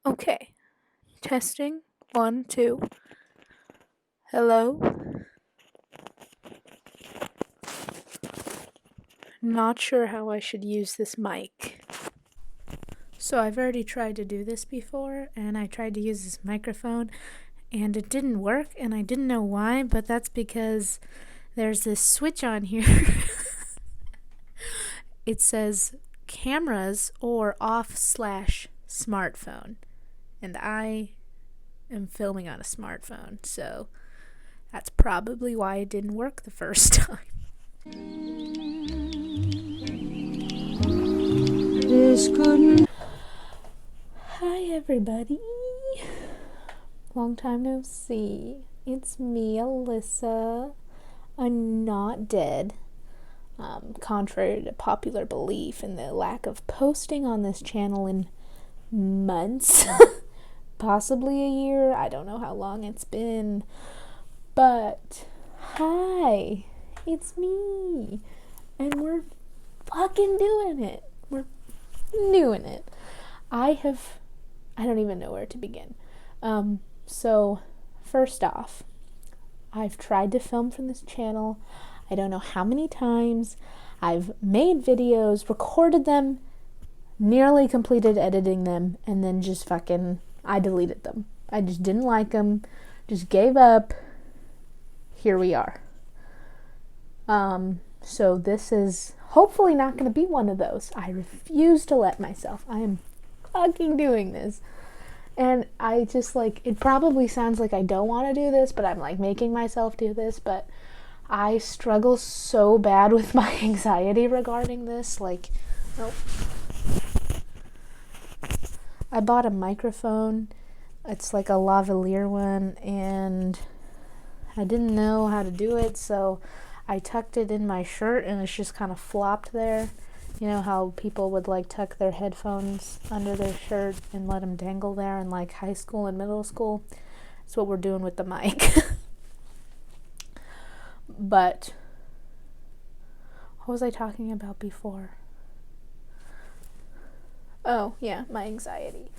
Okay. Testing. 1, 2. Hello. Not sure how I should use this mic. So I've already tried to do this before, and I tried to use this microphone, and it didn't work, and I didn't know why, but that's because there's this switch on here. It says cameras or off/smartphone, and I am filming on a smartphone, so that's probably why it didn't work the first time. This couldn't. Hi everybody. Long time no see. It's me, Alyssa. I'm not dead. Contrary to popular belief and the lack of posting on this channel in months, possibly a year. I don't know how long it's been. But hi, it's me. And we're fucking doing it. We're doing it. I don't even know where to begin. So first off, I've tried to film from this channel. I don't know how many times. I've made videos, recorded them, nearly completed editing them, and then just I deleted them. I just didn't like them, just gave up. Here we are. So this is hopefully not going to be one of those. I refuse to let myself. I am fucking doing this. And I just it probably sounds like I don't want to do this, but I'm making myself do this, but I struggle so bad with my anxiety regarding this. I bought a microphone. It's a lavalier one, and I didn't know how to do it, so I tucked it in my shirt, and it's just kind of flopped there. You know how people would tuck their headphones under their shirt and let them dangle there in high school and middle school? That's what we're doing with the mic. But what was I talking about before? Oh, yeah, my anxiety.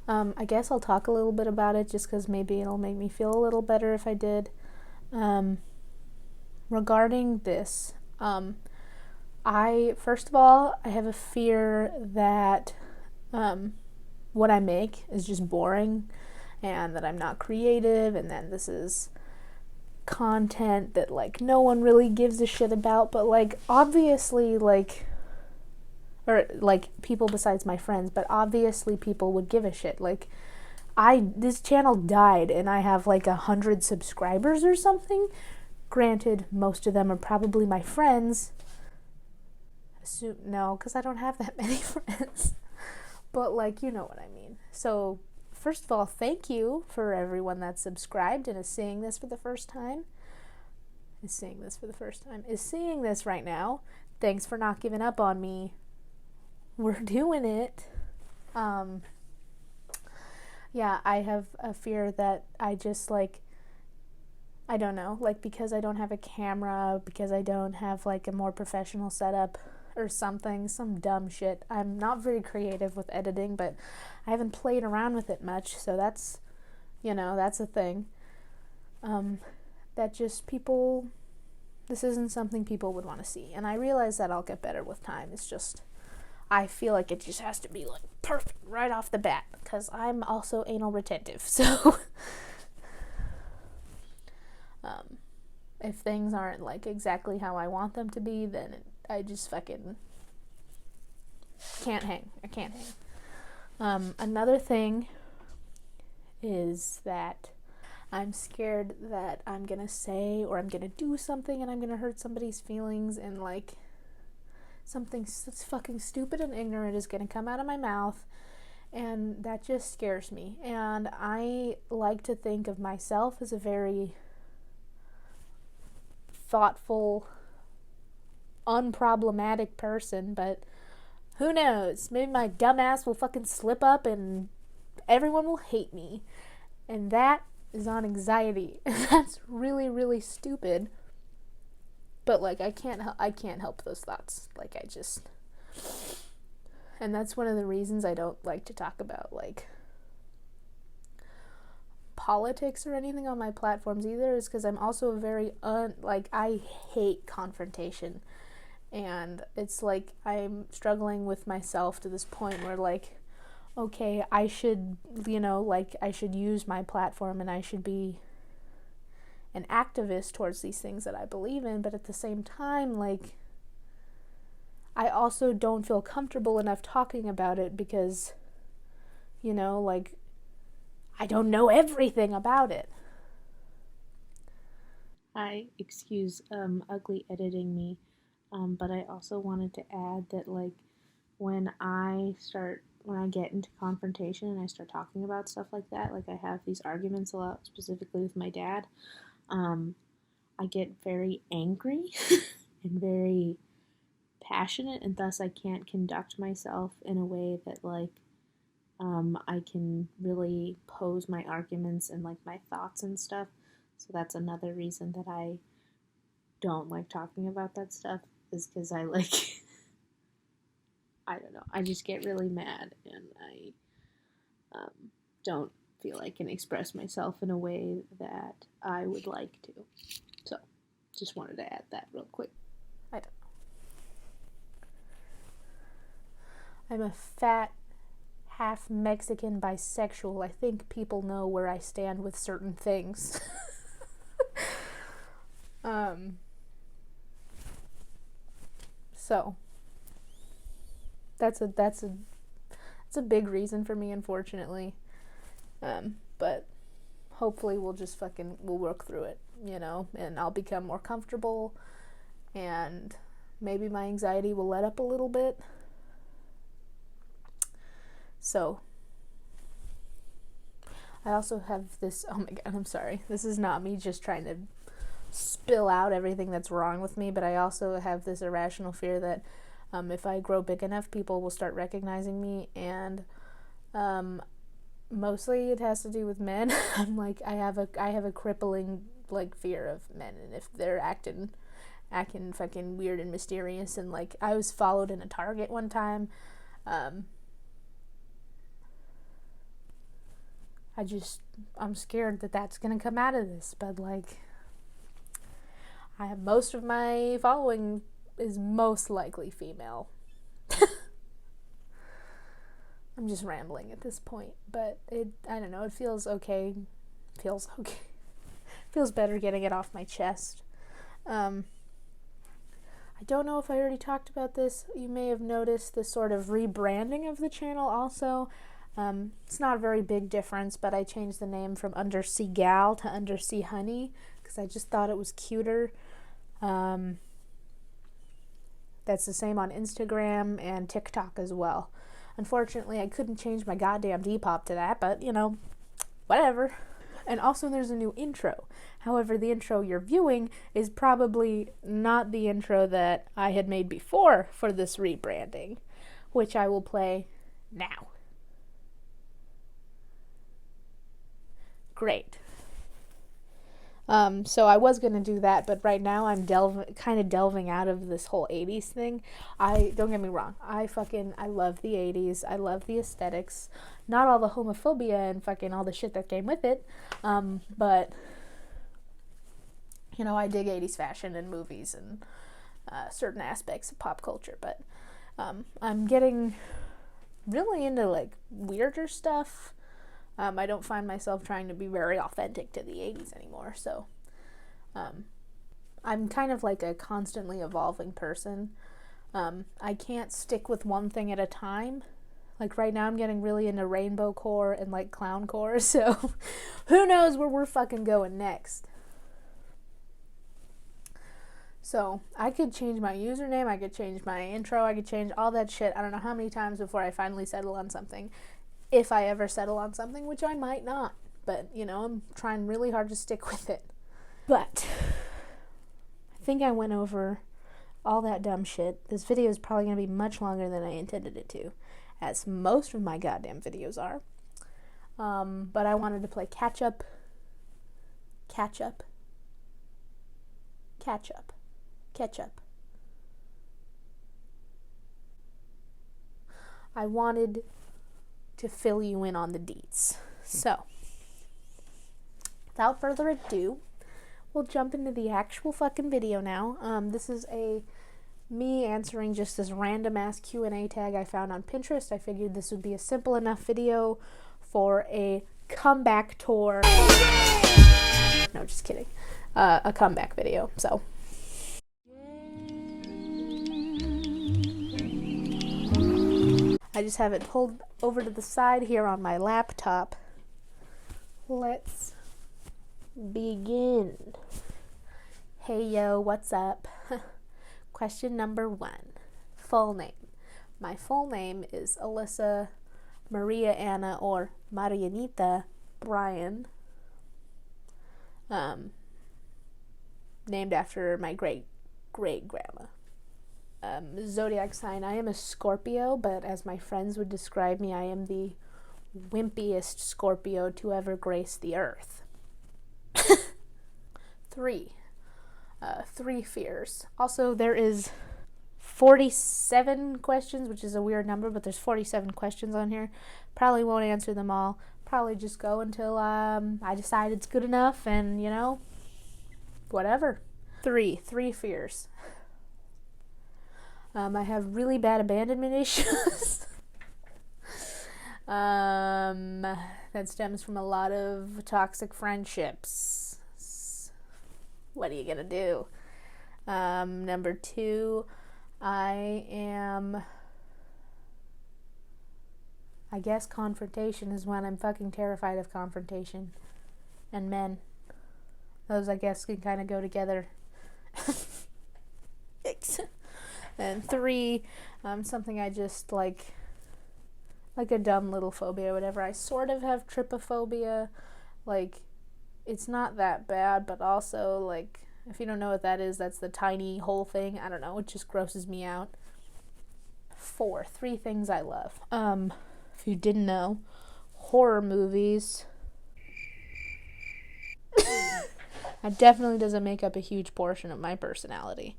I guess I'll talk a little bit about it just because maybe it'll make me feel a little better if I did. Regarding this, first of all, I have a fear that what I make is just boring and that I'm not creative, and then this is content that no one really gives a shit about, but obviously or people besides my friends, but obviously people would give a shit. This channel died and I have 100 subscribers or something. Granted, most of them are probably my friends. No, because I don't have that many friends. But you know what I mean. So first of all, thank you for everyone that's subscribed and is seeing this for the first time. Is seeing this right now. Thanks for not giving up on me. We're doing it. Yeah, I have a fear that I just I don't know, because I don't have a camera, because I don't have a more professional setup or something, some dumb shit. I'm not very creative with editing, but I haven't played around with it much, so that's a thing. That just this isn't something people would want to see, and I realize that I'll get better with time. It's just, I feel like it just has to be perfect right off the bat, because I'm also anal retentive, so if things aren't exactly how I want them to be, then I just fucking can't hang. I can't hang. Another thing is that I'm scared that I'm gonna say or I'm gonna do something and I'm gonna hurt somebody's feelings, and something that's fucking stupid and ignorant is gonna come out of my mouth, and that just scares me. And I like to think of myself as a very thoughtful, unproblematic person, but who knows? Maybe my dumb ass will fucking slip up and everyone will hate me. And that is on anxiety. And that's really, really stupid. But I can't help those thoughts. And that's one of the reasons I don't like to talk about politics or anything on my platforms either, is because I'm also very I hate confrontation, and it's like I'm struggling with myself to this point where like, okay, I should, I should use my platform and I should be an activist towards these things that I believe in, but at the same time, like, I also don't feel comfortable enough talking about it because, like, I don't know everything about it. Excuse ugly editing me, but I also wanted to add that, like, when I get into confrontation and I start talking about stuff like that, like I have these arguments a lot, specifically with my dad, I get very angry and very passionate, and thus I can't conduct myself in a way that, like, I can really pose my arguments and, like, my thoughts and stuff. So that's another reason that I don't like talking about that stuff, is because I, like, I don't know, I just get really mad, and I don't feel I can express myself in a way that I would like to. So, just wanted to add that real quick. I don't know. I'm a fat, half Mexican bisexual. I think people know where I stand with certain things. So that's a big reason for me, unfortunately. But hopefully we'll work through it, and I'll become more comfortable, and maybe my anxiety will let up a little bit. So I also have this, oh my god, I'm sorry. This is not me just trying to spill out everything that's wrong with me, but I also have this irrational fear that if I grow big enough, people will start recognizing me, and mostly it has to do with men. I'm like, I have a crippling, like, fear of men, and if they're acting fucking weird and mysterious, and, like, I was followed in a Target one time. I'm scared that that's gonna come out of this, but, like, I have most of my following is most likely female. I'm just rambling at this point, but I don't know, it feels okay. Feels better getting it off my chest. I don't know if I already talked about this. You may have noticed the sort of rebranding of the channel also. It's not a very big difference, but I changed the name from Undersea Gal to Undersea Honey because I just thought it was cuter. That's the same on Instagram and TikTok as well. Unfortunately, I couldn't change my goddamn depop to that, but, whatever. And also there's a new intro. However, the intro you're viewing is probably not the intro that I had made before for this rebranding, which I will play now. Great. So I was going to do that, but right now I'm delving out of this whole 80s thing. Don't get me wrong, I love the 80s. I love the aesthetics. Not all the homophobia and fucking all the shit that came with it. But, I dig 80s fashion and movies and certain aspects of pop culture. But I'm getting really into, like, weirder stuff. I don't find myself trying to be very authentic to the 80s anymore, so I'm kind of like a constantly evolving person. I can't stick with one thing at a time. Like, right now I'm getting really into rainbow core and, like, clown core, so who knows where we're fucking going next. So I could change my username, I could change my intro, I could change all that shit. I don't know how many times before I finally settle on something. If I ever settle on something, which I might not. But, I'm trying really hard to stick with it. But I think I went over all that dumb shit. This video is probably going to be much longer than I intended it to, as most of my goddamn videos are. But I wanted to play catch up. I wanted to fill you in on the deets. So, without further ado, we'll jump into the actual fucking video now. This is me answering just this random ass Q&A tag I found on Pinterest. I figured this would be a simple enough video for a comeback tour. No, just kidding. A comeback video, so. I just have it pulled over to the side here on my laptop. Let's begin. Hey yo, what's up? Question number 1. Full name. My full name is Alyssa Maria Anna or Marianita Bryan. Named after my great-grandma. Zodiac sign, I am a Scorpio, but as my friends would describe me, I am the wimpiest Scorpio to ever grace the earth. 3 fears. Also, there is 47 questions, which is a weird number, but there's 47 questions on here. Probably won't answer them all. Probably just go until I decide it's good enough, and whatever. 3 fears. I have really bad abandonment issues. That stems from a lot of toxic friendships. What are you gonna do? Number 2, I guess confrontation is when I'm fucking terrified of confrontation. And men. Those, I guess, can kind of go together. And 3, something I just like a dumb little phobia or whatever. I sort of have trypophobia. Like, it's not that bad, but also, like, if you don't know what that is, that's the tiny hole thing. I don't know, it just grosses me out. 4, 3 things I love. If you didn't know, horror movies. That definitely doesn't make up a huge portion of my personality.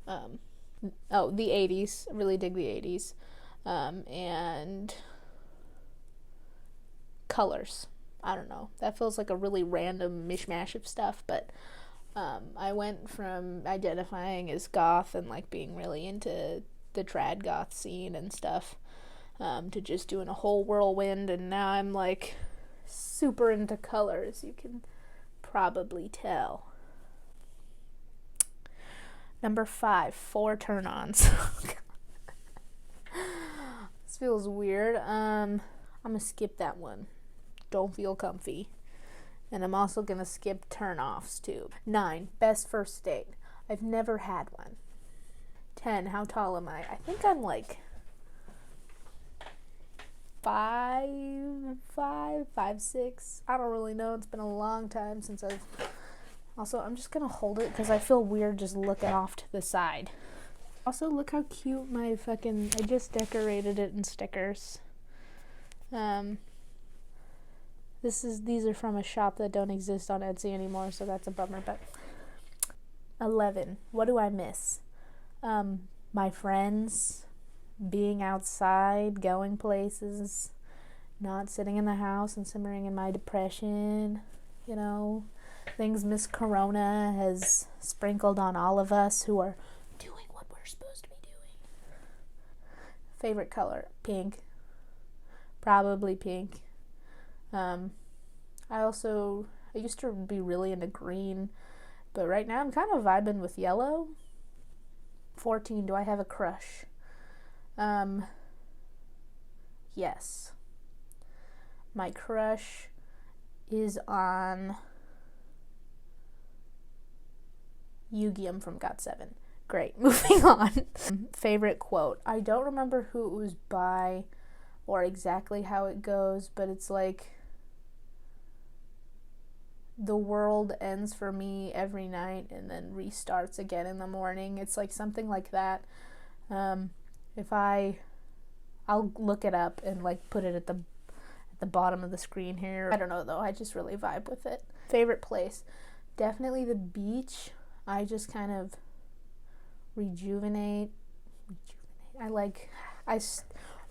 The 80s. I really dig the 80s. And colors. I don't know. That feels like a really random mishmash of stuff, but I went from identifying as goth and like being really into the trad goth scene and stuff to just doing a whole whirlwind, and now I'm like super into colors, you can probably tell. Number 5, 4 turn-ons. This feels weird. I'm gonna skip that one. Don't feel comfy. And I'm also gonna skip turn-offs too. 9, best first date. I've never had one. 10, how tall am I? I think I'm like 5'6". I don't really know. It's been a long time since I've... Also, I'm just gonna hold it because I feel weird just looking off to the side. Also, look how cute my fucking... I just decorated it in stickers. These are from a shop that don't exist on Etsy anymore, so that's a bummer, but... 11, what do I miss? My friends, being outside, going places, not sitting in the house and simmering in my depression, things Miss Corona has sprinkled on all of us who are doing what we're supposed to be doing. Favorite color, pink. Probably pink. I used to be really into green, but right now I'm kind of vibing with yellow. 14, do I have a crush? Yes. My crush is on Yu-Gi-Oh! From GOT7. Great, moving on. Favorite quote. I don't remember who it was by or exactly how it goes, but it's like, the world ends for me every night and then restarts again in the morning. It's like something like that. I'll look it up and like put it at the bottom of the screen here. I don't know though, I just really vibe with it. Favorite place. Definitely the beach. I just kind of rejuvenate.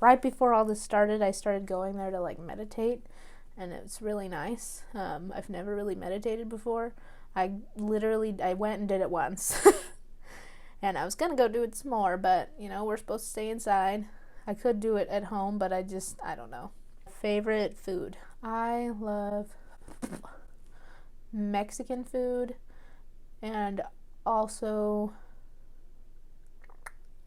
Right before all this started, I started going there to like meditate, and it's really nice. I've never really meditated before. I went and did it once. And I was gonna go do it some more, but, we're supposed to stay inside. I could do it at home, but I don't know. Favorite food. I love Mexican food, and also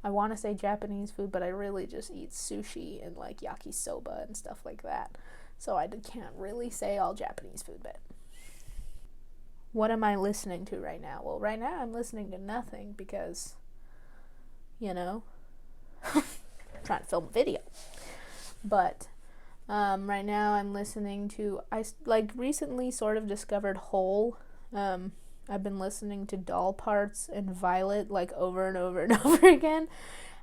I want to say Japanese food, but I really just eat sushi and like yakisoba and stuff like that. So I can't really say all Japanese food, but what am I listening to right now? Well, right now I'm listening to nothing because, trying to film a video. But right now I'm listening to, I recently sort of discovered Hole. I've been listening to Doll Parts and Violet over and over and over again.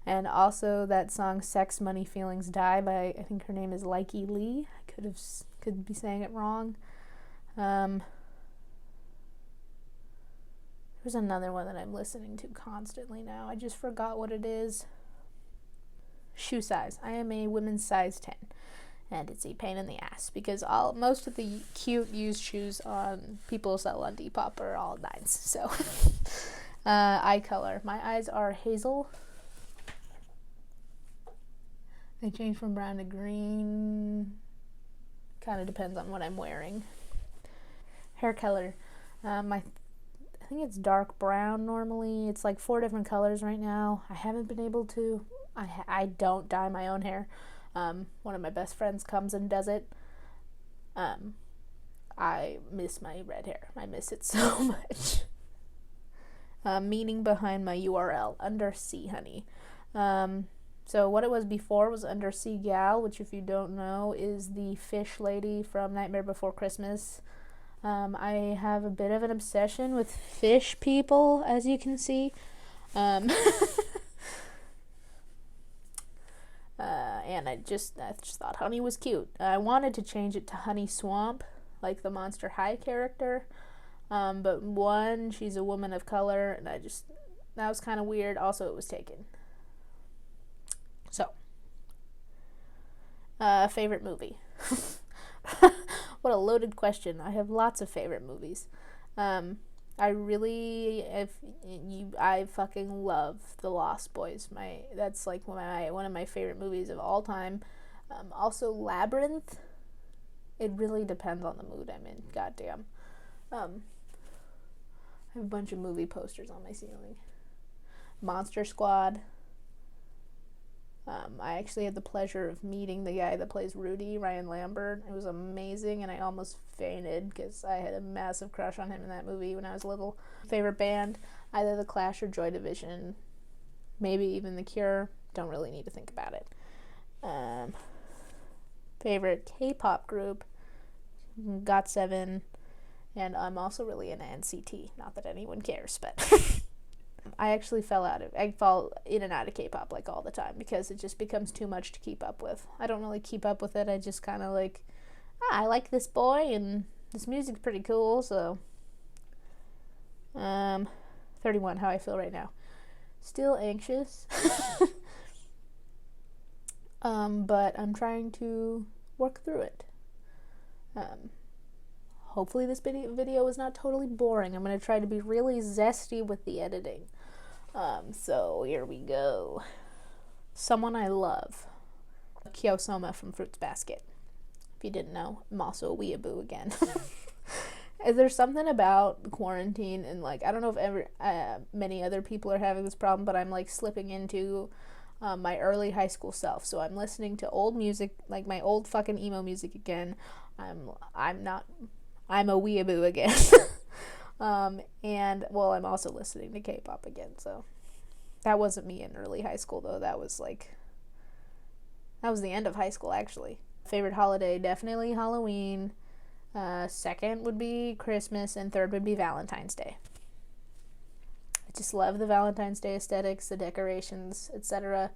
And also that song Sex, Money, Feelings, Die by, I think her name is Likey Lee. I could be saying it wrong. There's another one that I'm listening to constantly now. I just forgot what it is. Shoe size. I am a women's size 10. And it's a pain in the ass because most of the cute used shoes people sell on Depop are all 9s. So, eye color. My eyes are hazel. They change from brown to green. Kind of depends on what I'm wearing. Hair color. I think it's dark brown normally. It's 4 different colors right now. I haven't been able to. I don't dye my own hair. One of my best friends comes and does it. I miss my red hair. I miss it so much. Meaning behind my URL, Undersea Honey. So what it was before was Undersea Gal, which if you don't know is the fish lady from Nightmare Before Christmas. I have a bit of an obsession with fish people, as you can see. And I just thought Honey was cute. I wanted to change it to Honey Swamp, like the Monster High character. But one, she's a woman of color, and that was kind of weird. Also, it was taken. So, favorite movie. What a loaded question. I have lots of favorite movies. I fucking love The Lost Boys. That's one of my favorite movies of all time. Also Labyrinth. It really depends on the mood I'm in. Goddamn. I have a bunch of movie posters on my ceiling. Monster Squad. I actually had the pleasure of meeting the guy that plays Rudy, Ryan Lambert. It was amazing, and I almost fainted because I had a massive crush on him in that movie when I was little. Favorite band, either The Clash or Joy Division, maybe even The Cure. Don't really need to think about it. Favorite K-pop group, GOT7, and I'm also really into NCT. Not that anyone cares, but I fall in and out of K-pop all the time because it just becomes too much to keep up with. I don't really keep up with it. I just kind of I like this boy and this music's pretty cool. So 31, how I feel right now. Still anxious. But I'm trying to work through it. Hopefully this video is not totally boring. I'm going to try to be really zesty with the editing. So here we go. Someone I love. Kyosoma from Fruits Basket. If you didn't know, I'm also a weeaboo again. There's something about quarantine and I don't know if many other people are having this problem, but I'm slipping into my early high school self. So I'm listening to old music, my old fucking emo music again. I'm a weeaboo again. And I'm also listening to K-pop again. So that wasn't me in early high school though. That was the end of high school actually. Favorite holiday, definitely Halloween. Second would be Christmas, and third would be Valentine's Day. I just love the Valentine's Day aesthetics, the decorations, etc.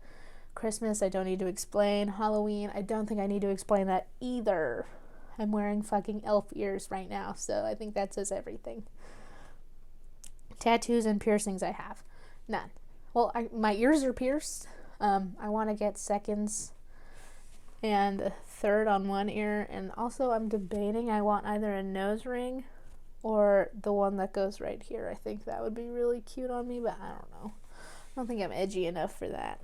Christmas, I don't need to explain. Halloween, I don't think I need to explain that either. I'm wearing fucking elf ears right now, so I think that says everything. Tattoos and piercings I have. None. Well, my ears are pierced. I want to get seconds and a third on one ear. And also I'm debating, I want either a nose ring or the one that goes right here. I think that would be really cute on me, but I don't know. I don't think I'm edgy enough for that.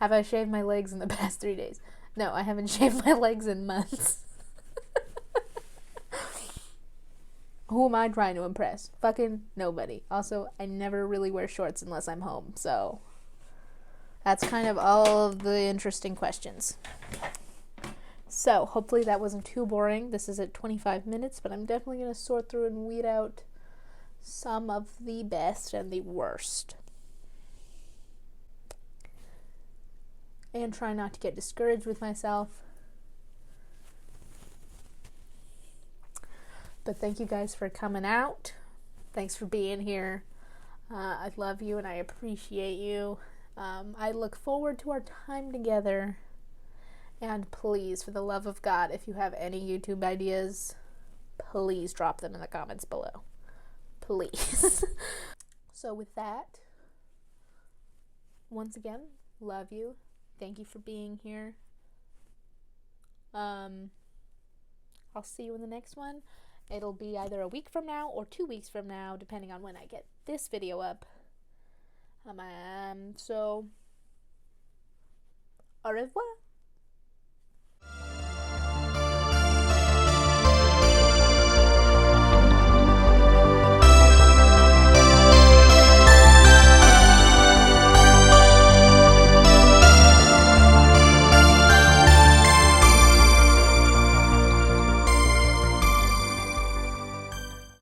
Have I shaved my legs in the past 3 days? No, I haven't shaved my legs in months. Who am I trying to impress? Fucking nobody. Also, I never really wear shorts unless I'm home, so that's kind of all of the interesting questions. So, hopefully that wasn't too boring. This is at 25 minutes, but I'm definitely going to sort through and weed out some of the best and the worst. And try not to get discouraged with myself. But thank you guys for coming out. Thanks for being here. I love you and I appreciate you. I look forward to our time together. And please, for the love of God, if you have any YouTube ideas, please drop them in the comments below. Please. So with that, once again, love you. Thank you for being here. I'll see you in the next one. It'll be either a week from now or 2 weeks from now, depending on when I get this video up. So, au revoir.